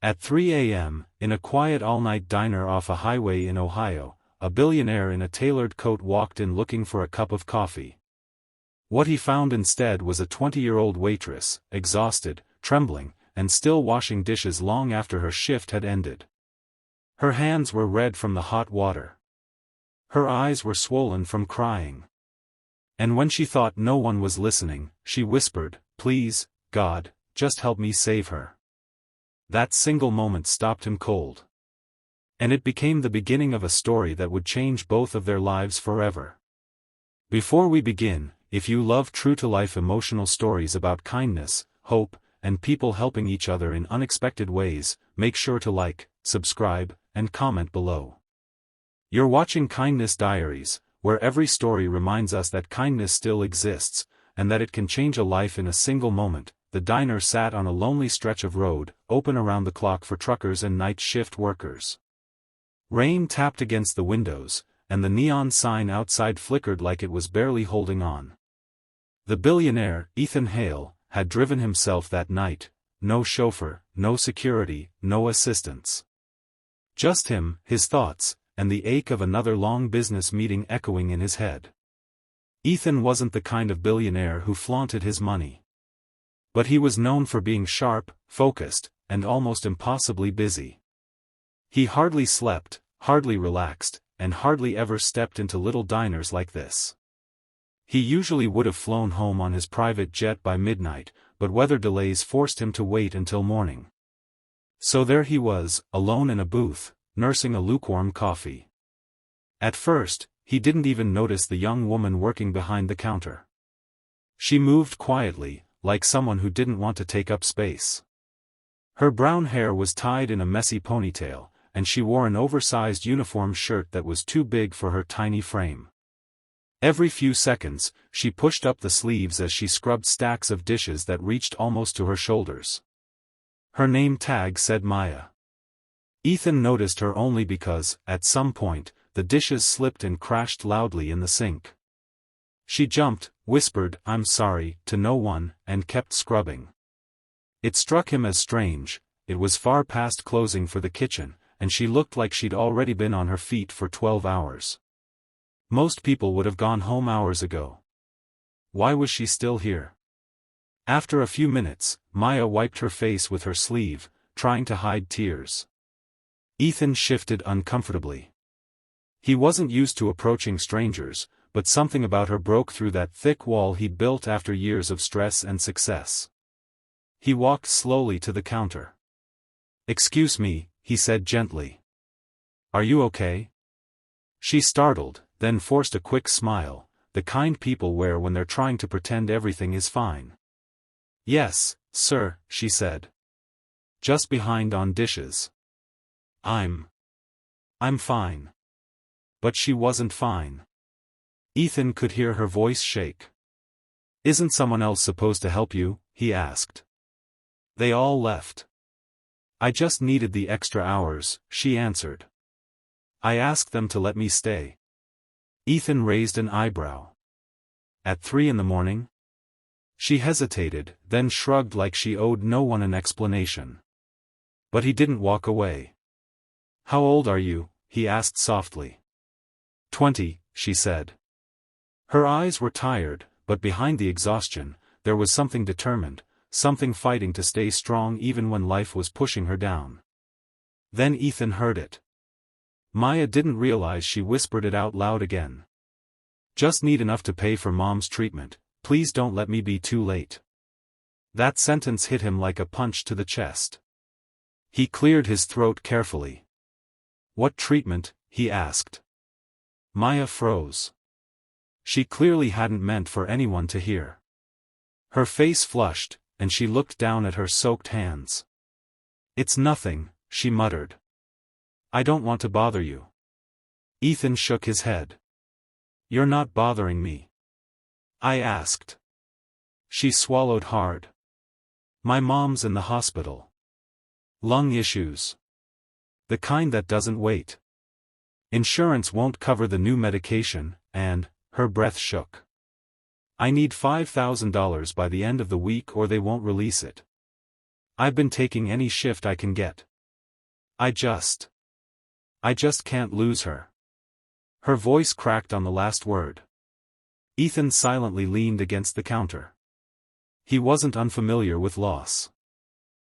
At 3 a.m., in a quiet all-night diner off a highway in Ohio, a billionaire in a tailored coat walked in looking for a cup of coffee. What he found instead was a 20-year-old waitress, exhausted, trembling, and still washing dishes long after her shift had ended. Her hands were red from the hot water. Her eyes were swollen from crying. And when she thought no one was listening, she whispered, "Please, God, just help me save her." That single moment stopped him cold. And it became the beginning of a story that would change both of their lives forever. Before we begin, if you love true-to-life emotional stories about kindness, hope, and people helping each other in unexpected ways, make sure to like, subscribe, and comment below. You're watching Kindness Diaries, where every story reminds us that kindness still exists, and that it can change a life in a single moment. The diner sat on a lonely stretch of road, open around the clock for truckers and night shift workers. Rain tapped against the windows, and the neon sign outside flickered like it was barely holding on. The billionaire, Ethan Hale, had driven himself that night. No chauffeur, no security, no assistants. Just him, his thoughts, and the ache of another long business meeting echoing in his head. Ethan wasn't the kind of billionaire who flaunted his money. But he was known for being sharp, focused, and almost impossibly busy. He hardly slept, hardly relaxed, and hardly ever stepped into little diners like this. He usually would have flown home on his private jet by midnight, but weather delays forced him to wait until morning. So there he was, alone in a booth, nursing a lukewarm coffee. At first, he didn't even notice the young woman working behind the counter. She moved quietly, like someone who didn't want to take up space. Her brown hair was tied in a messy ponytail, and she wore an oversized uniform shirt that was too big for her tiny frame. Every few seconds, she pushed up the sleeves as she scrubbed stacks of dishes that reached almost to her shoulders. Her name tag said Maya. Ethan noticed her only because, at some point, the dishes slipped and crashed loudly in the sink. She jumped, whispered, "I'm sorry," to no one, and kept scrubbing. It struck him as strange. It was far past closing for the kitchen, and she looked like she'd already been on her feet for 12 hours. Most people would have gone home hours ago. Why was she still here? After a few minutes, Maya wiped her face with her sleeve, trying to hide tears. Ethan shifted uncomfortably. He wasn't used to approaching strangers, but something about her broke through that thick wall he'd built after years of stress and success. He walked slowly to the counter. "Excuse me," he said gently. "Are you okay?" She startled, then forced a quick smile, the kind people wear when they're trying to pretend everything is fine. "Yes, sir," she said. "Just behind on dishes." I'm fine." But she wasn't fine. Ethan could hear her voice shake. "Isn't someone else supposed to help you?" he asked. "They all left." "I just needed the extra hours," she answered. "I asked them to let me stay." Ethan raised an eyebrow. "At 3 in the morning?" She hesitated, then shrugged like she owed no one an explanation. But he didn't walk away. "How old are you?" he asked softly. 20, she said. Her eyes were tired, but behind the exhaustion, there was something determined, something fighting to stay strong even when life was pushing her down. Then Ethan heard it. Maya didn't realize she whispered it out loud again. "Just need enough to pay for Mom's treatment, please don't let me be too late." That sentence hit him like a punch to the chest. He cleared his throat carefully. "What treatment?" he asked. Maya froze. She clearly hadn't meant for anyone to hear. Her face flushed, and she looked down at her soaked hands. "It's nothing," she muttered. "I don't want to bother you." Ethan shook his head. "You're not bothering me." I asked. She swallowed hard. "My mom's in the hospital. Lung issues. The kind that doesn't wait. Insurance won't cover the new medication, and," her breath shook. "I need $5,000 by the end of the week or they won't release it. I've been taking any shift I can get." I just can't lose her. Her voice cracked on the last word. Ethan silently leaned against the counter. He wasn't unfamiliar with loss.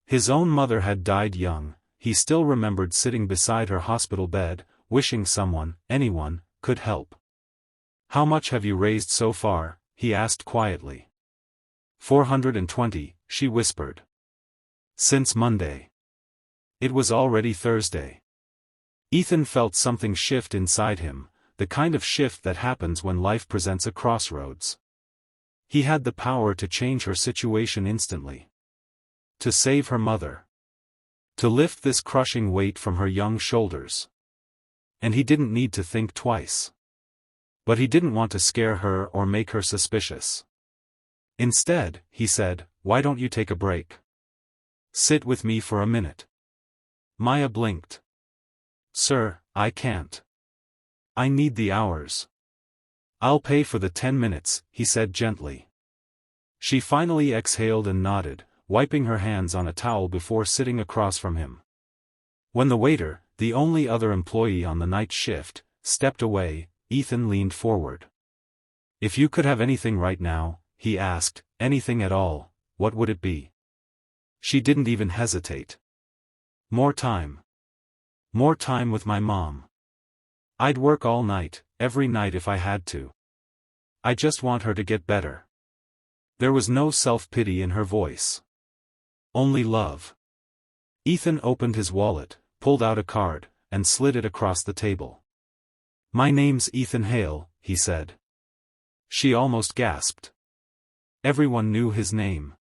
His own mother had died young. He still remembered sitting beside her hospital bed, wishing someone, anyone, could help. "How much have you raised so far?" he asked quietly. 420, she whispered. "Since Monday." It was already Thursday. Ethan felt something shift inside him, the kind of shift that happens when life presents a crossroads. He had the power to change her situation instantly. To save her mother. To lift this crushing weight from her young shoulders. And he didn't need to think twice. But he didn't want to scare her or make her suspicious. Instead, he said, "Why don't you take a break? Sit with me for a minute." Maya blinked. "Sir, I can't. I need the hours." "I'll pay for the 10 minutes, he said gently. She finally exhaled and nodded, wiping her hands on a towel before sitting across from him. When the waiter, the only other employee on the night shift, stepped away, Ethan leaned forward. "If you could have anything right now," he asked, "anything at all, what would it be?" She didn't even hesitate. "More time. More time with my mom. I'd work all night, every night if I had to. I just want her to get better." There was no self-pity in her voice. Only love. Ethan opened his wallet, pulled out a card, and slid it across the table. "My name's Ethan Hale," he said. She almost gasped. Everyone knew his name.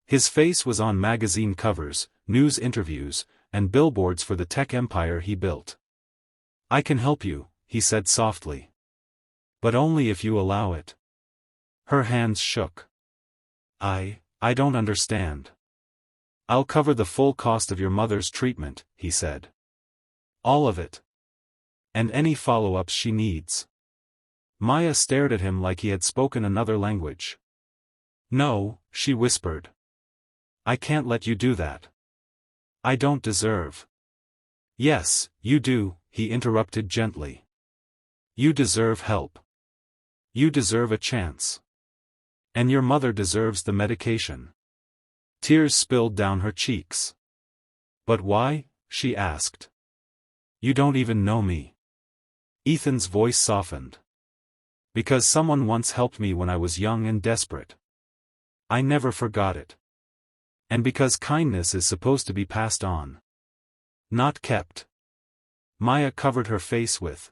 His face was on magazine covers, news interviews, and billboards for the tech empire he built. "I can help you," he said softly. "But only if you allow it." Her hands shook. I don't understand." "I'll cover the full cost of your mother's treatment," he said. "All of it. And any follow-ups she needs." Maya stared at him like he had spoken another language. "No," she whispered. "I can't let you do that. I don't deserve." "Yes, you do," he interrupted gently. "You deserve help. You deserve a chance. And your mother deserves the medication." Tears spilled down her cheeks. "But why?" she asked. "You don't even know me." Ethan's voice softened. "Because someone once helped me when I was young and desperate. I never forgot it. And because kindness is supposed to be passed on. Not kept." Maya covered her face with